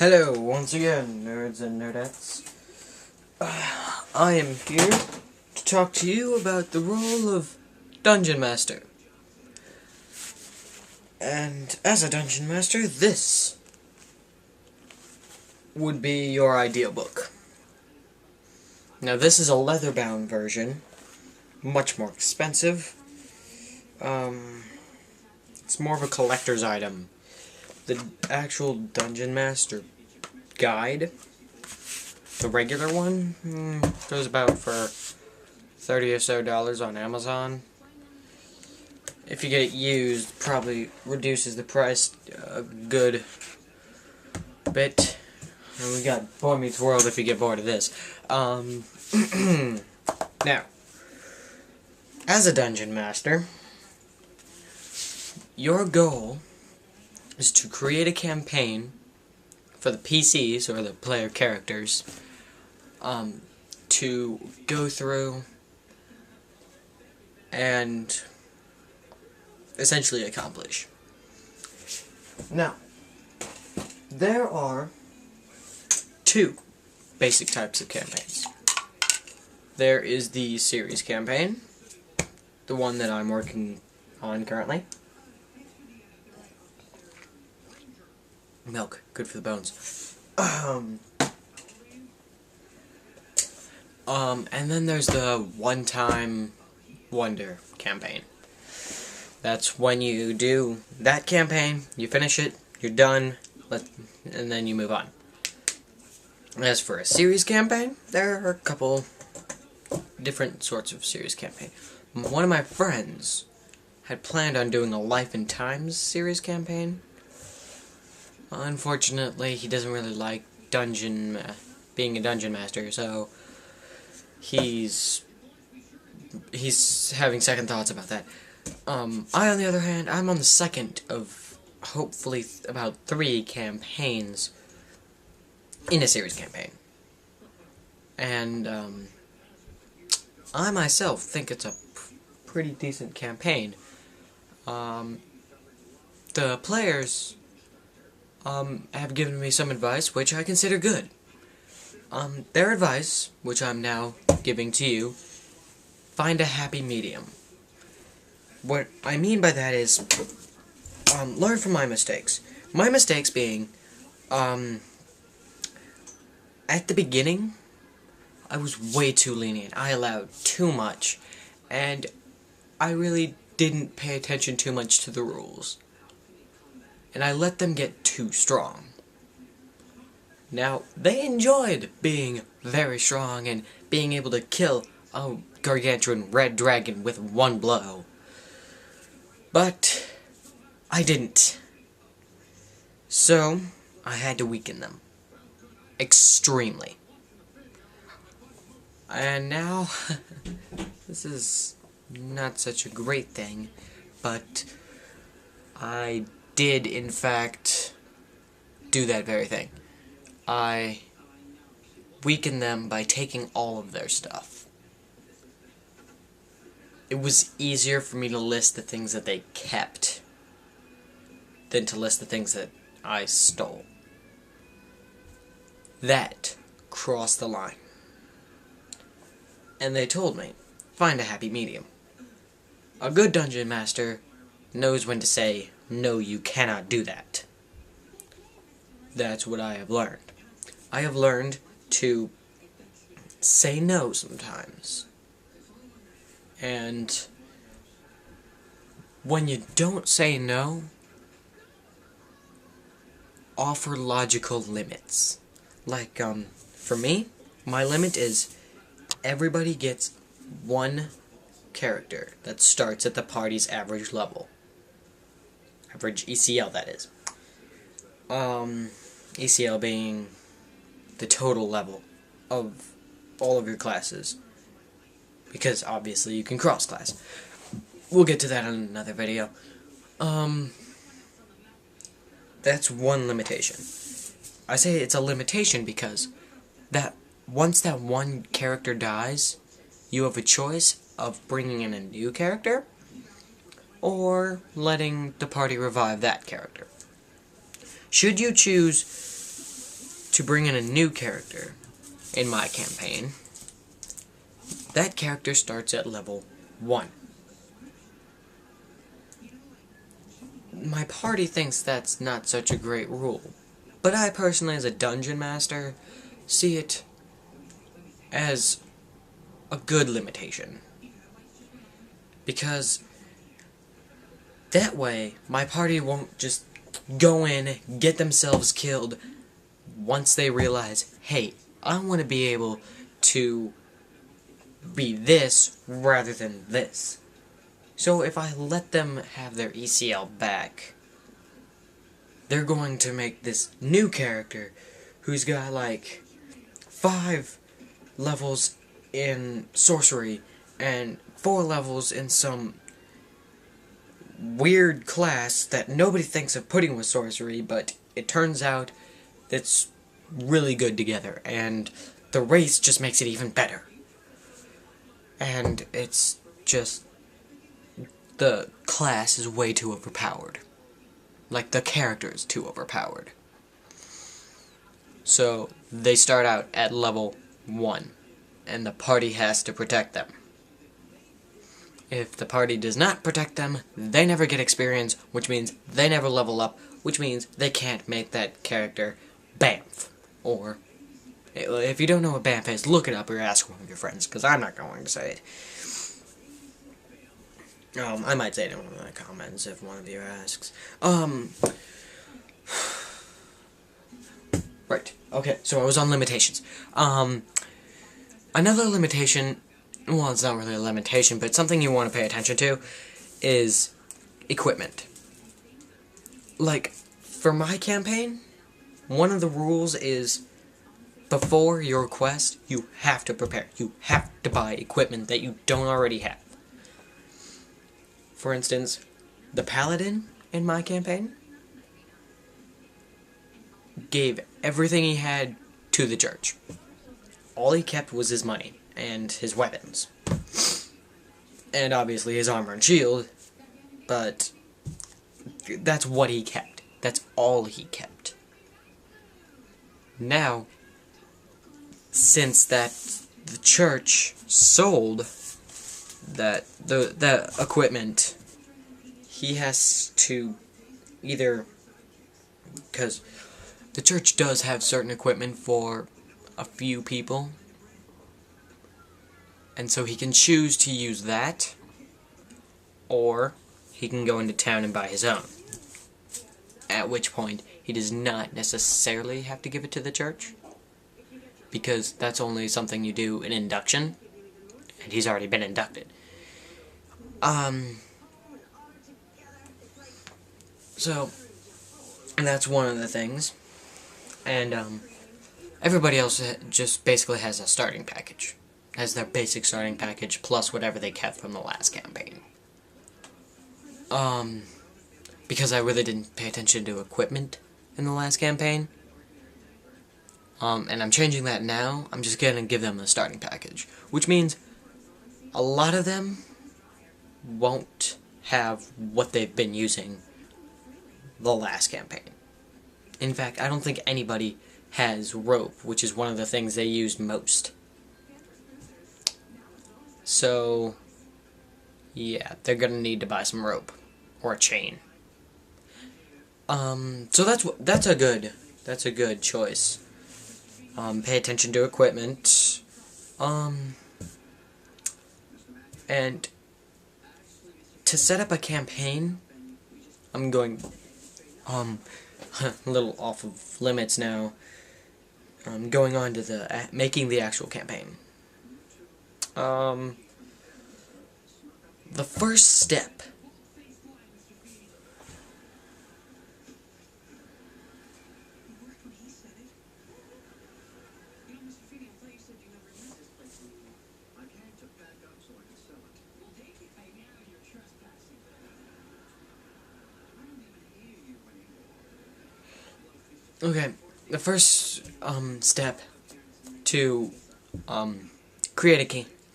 Hello, once again, nerds and nerdettes. I am here to talk to you about the role of Dungeon Master. And as a Dungeon Master, this would be your ideal book. Now, this is a leather-bound version, much more expensive. It's more of a collector's item. The actual Dungeon Master guide, the regular one, goes about for $30 or so on Amazon. If you get it used, probably reduces the price a good bit. And we got Boy Meets World if you get bored of this. Now, as a Dungeon Master, your goal is to create a campaign for the PCs, or the player characters, to go through and essentially accomplish. Now, there are two basic types of campaigns. There is the series campaign, the one that I'm working on currently. Milk, good for the bones. And then there's the one-time wonder campaign. That's when you do that campaign, you finish it, you're done, and then you move on. As for a series campaign, there are a couple different sorts of series campaign. One of my friends had planned on doing a Life and Times series campaign. Unfortunately, he doesn't really like being a dungeon master, so he's having second thoughts about that. I, on the other hand, I'm on the second of hopefully about 3 campaigns in a series campaign. And, I myself think it's a pretty decent campaign. The players have given me some advice, which I consider good. Their advice, which I'm now giving to you, find a happy medium. What I mean by that is, learn from my mistakes. My mistakes being, at the beginning, I was way too lenient. I allowed too much, and I really didn't pay attention too much to the rules. And I let them get too strong. Now, they enjoyed being very strong and being able to kill a gargantuan red dragon with one blow. But I didn't. So, I had to weaken them. Extremely. And now, this is not such a great thing, but I did, in fact, do that very thing. I weakened them by taking all of their stuff. It was easier for me to list the things that they kept than to list the things that I stole. That crossed the line. And they told me, find a happy medium. A good dungeon master knows when to say, no, you cannot do that. That's what I have learned. I have learned to say no sometimes. And when you don't say no, offer logical limits. Like, for me, my limit is everybody gets one character that starts at the party's average level. Average ECL, that is. ECL being the total level of all of your classes. Because, obviously, you can cross-class. We'll get to that in another video. That's one limitation. I say it's a limitation because once that one character dies, you have a choice of bringing in a new character or letting the party revive that character. Should you choose to bring in a new character in my campaign, that character starts at level 1. My party thinks that's not such a great rule, but I personally, as a dungeon master, see it as a good limitation. Because that way, my party won't just go in, get themselves killed, once they realize, hey, I want to be able to be this rather than this. So if I let them have their ECL back, they're going to make this new character who's got like 5 levels in sorcery and 4 levels in some weird class that nobody thinks of putting with sorcery, but it turns out it's really good together, and the race just makes it even better. And it's just, the class is way too overpowered. Like, the character is too overpowered. So, they start out at level 1, and the party has to protect them. If the party does not protect them, they never get experience, which means they never level up, which means they can't make that character Banff. Or, if you don't know what Banff is, look it up or ask one of your friends, because I'm not going to say it. I might say it in one of the comments if one of you asks. Right, okay, so I was on limitations. Another limitation, well, it's not really a limitation, but something you want to pay attention to is equipment. Like, for my campaign, one of the rules is before your quest, you have to prepare. You have to buy equipment that you don't already have. For instance, the Paladin in my campaign gave everything he had to the church. All he kept was his money and his weapons. And obviously his armor and shield, but that's what he kept. That's all he kept. Now, since that the church sold the equipment, he has to either, because the church does have certain equipment for a few people, and so he can choose to use that, or he can go into town and buy his own, at which point he does not necessarily have to give it to the church, because that's only something you do in induction, and he's already been inducted. So, and that's one of the things, and, everybody else just basically has a starting package. Has their basic starting package, plus whatever they kept from the last campaign. Because I really didn't pay attention to equipment in the last campaign, and I'm changing that now. I'm just gonna give them a starting package, which means a lot of them won't have what they've been using the last campaign. In fact, I don't think anybody has rope, which is one of the things they used most. So, yeah, they're gonna need to buy some rope or a chain. So that's a good choice. Pay attention to equipment. And to set up a campaign, I'm going a little off of limits now. I'm going on to the making the actual campaign. The first step Okay, the first step to create